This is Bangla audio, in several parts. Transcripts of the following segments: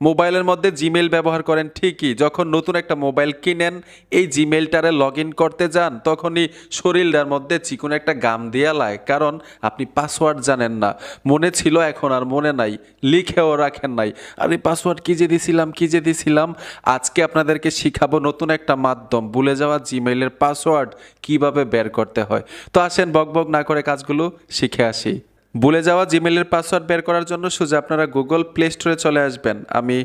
মোবাইলের মধ্যে জিমেইল ব্যবহার করেন ঠিকই, যখন নতুন একটা মোবাইল কিনেন এই জিমেইলটারে লগ ইন করতে যান তখনই শরীরটার মধ্যে চিকন একটা গাম দিয়া লায়, কারণ আপনি পাসওয়ার্ড জানেন না। মনে ছিল এখন আর মনে নাই, লিখেও রাখেন নাই। আরে পাসওয়ার্ড কী যে দিছিলাম। আজকে আপনাদেরকে শিখাবো নতুন একটা মাধ্যম, ভুলে যাওয়া জিমেইলের পাসওয়ার্ড কিভাবে বের করতে হয়। তো আসেন বকবক না করে কাজগুলো শিখে আসি। ভুলে যাওয়া জিমেইলের পাসওয়ার্ড বের করার জন্য সোজা আপনারা গুগল প্লে স্টোরে চলে আসবেন। আমি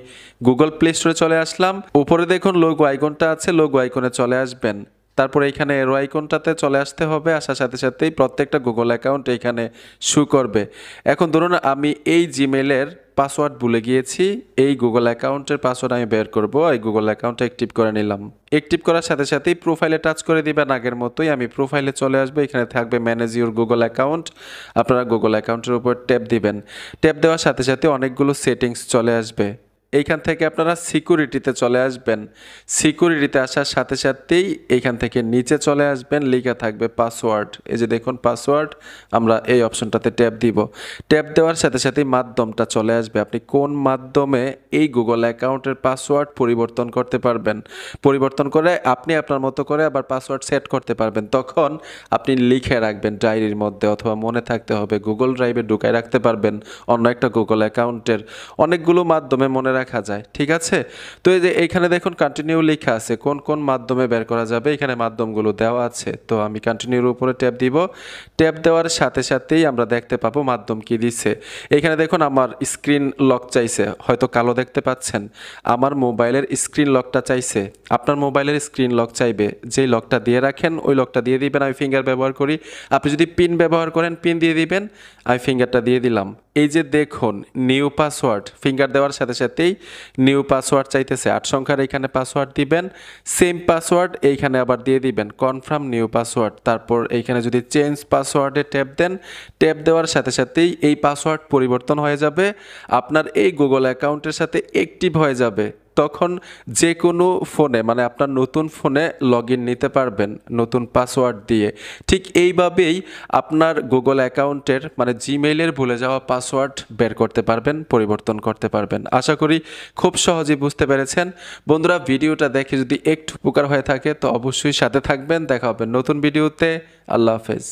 গুগল প্লে স্টোরে চলে আসলাম। উপরে দেখুন লোগো আইকনটা আছে, লোগো আইকনে চলে আসবেন। তারপর এখানে এরো আইকনটাতে চলে আসতে হবে। আসার সাথে সাথেই প্রত্যেকটা গুগল অ্যাকাউন্ট এখানে শো করবে। এখন ধরুন আমি এই জিমেইলের পাসওয়ার্ড ভুলে গিয়েছি, এই গুগল অ্যাকাউন্টের পাসওয়ার্ড আমি বের করব। এই গুগল অ্যাকাউন্টটা অ্যাক্টিভ করে নিলাম। অ্যাক্টিভ করার সাথে সাথেই প্রোফাইলে টাচ করে দিবেন আগের মতোই। আমি প্রোফাইলে চলে আসবো, এখানে থাকবে ম্যানেজ ইউর গুগল অ্যাকাউন্ট। আপনারা গুগল অ্যাকাউন্টের উপর ট্যাপ দিবেন। ট্যাপ দেওয়ার সাথে সাথে অনেকগুলো সেটিংস চলে আসবে। এইখান থেকে আপনারা সিকিউরিটিতে চলে আসবেন। সিকিউরিটিতে আসার সাথে সাথেই এইখান থেকে নিচে চলে আসবেন, লেখা থাকবে পাসওয়ার্ড। এই যে দেখুন পাসওয়ার্ড, আমরা এই অপশনটাতে ট্যাপ দিব। ট্যাপ দেওয়ার সাথে সাথেই মাধ্যমটা চলে আসবে। আপনি কোন মাধ্যমে এই গুগল অ্যাকাউন্টের পাসওয়ার্ড পরিবর্তন করতে পারবেন, পরিবর্তন করে আপনি আপনার মতো করে আবার পাসওয়ার্ড সেট করতে পারবেন। তখন আপনি লিখে রাখবেন ডায়েরির মধ্যে, অথবা মনে থাকতে হবে গুগল ড্রাইভে ঢুকায় রাখতে পারবেন অন্য একটা গুগল অ্যাকাউন্টের। অনেকগুলো মাধ্যমে মনে রাখা যায়, ঠিক আছে। তো এই যে এইখানে দেখুন কন্টিনিউ লেখা আছে, কোন কোন মাধ্যমে বের করা যাবে, এখানে মাধ্যমগুলো দেওয়া আছে। তো আমি কন্টিনিউর উপরে ট্যাপ দিব। ট্যাপ দেওয়ার সাথে সাথেই আমরা দেখতে পাবো মাধ্যম কি দিছে। এখানে দেখুন আমার স্ক্রিন লক চাইছে, হয়তো কালো দেখতে পাচ্ছেন। আমার মোবাইলের স্ক্রিন লকটা চাইছে, আপনার মোবাইলের স্ক্রিন লক চাইবে। যেই লকটা দিয়ে রাখেন ওই লকটা দিয়ে দিবেন। আমি ফিঙ্গার ব্যবহার করি, আপনি যদি পিন ব্যবহার করেন পিন দিয়ে দিবেন। আমি ফিঙ্গারটা দিয়ে দিলাম। এই যে দেখুন নিউ পাসওয়ার্ড, ফিঙ্গার দেওয়ার সাথে সাথেই নিউ পাসওয়ার্ড চাইতেছে। 8 সংখ্যার এইখানে পাসওয়ার্ড দিবেন। সেম পাসওয়ার্ড এইখানে আবার দিয়ে দিবেন, কনফার্ম নিউ পাসওয়ার্ড। তারপর এইখানে যদি চেঞ্জ পাসওয়ার্ডে ট্যাপ দেন, ট্যাপ দেওয়ার সাথে সাথেই এই পাসওয়ার্ড পরিবর্তন হয়ে যাবে, আপনার এই গুগল অ্যাকাউন্টের সাথে অ্যাক্টিভ হয়ে যাবে। তখন যে কোনো ফোনে, মানে আপনার নতুন ফোনে লগ ইন নিতে পারবেন নতুন পাসওয়ার্ড দিয়ে। ঠিক এইভাবেই আপনার গুগল অ্যাকাউন্টের মানে জিমেইলের ভুলে যাওয়া পাসওয়ার্ড বের করতে পারবেন, পরিবর্তন করতে পারবেন। আশা করি খুব সহজেই বুঝতে পেরেছেন। বন্ধুরা ভিডিওটা দেখে যদি একটু উপকার হয়ে থাকে তো অবশ্যই সাথে থাকবেন। দেখা হবে নতুন ভিডিওতে। আল্লাহ হাফেজ।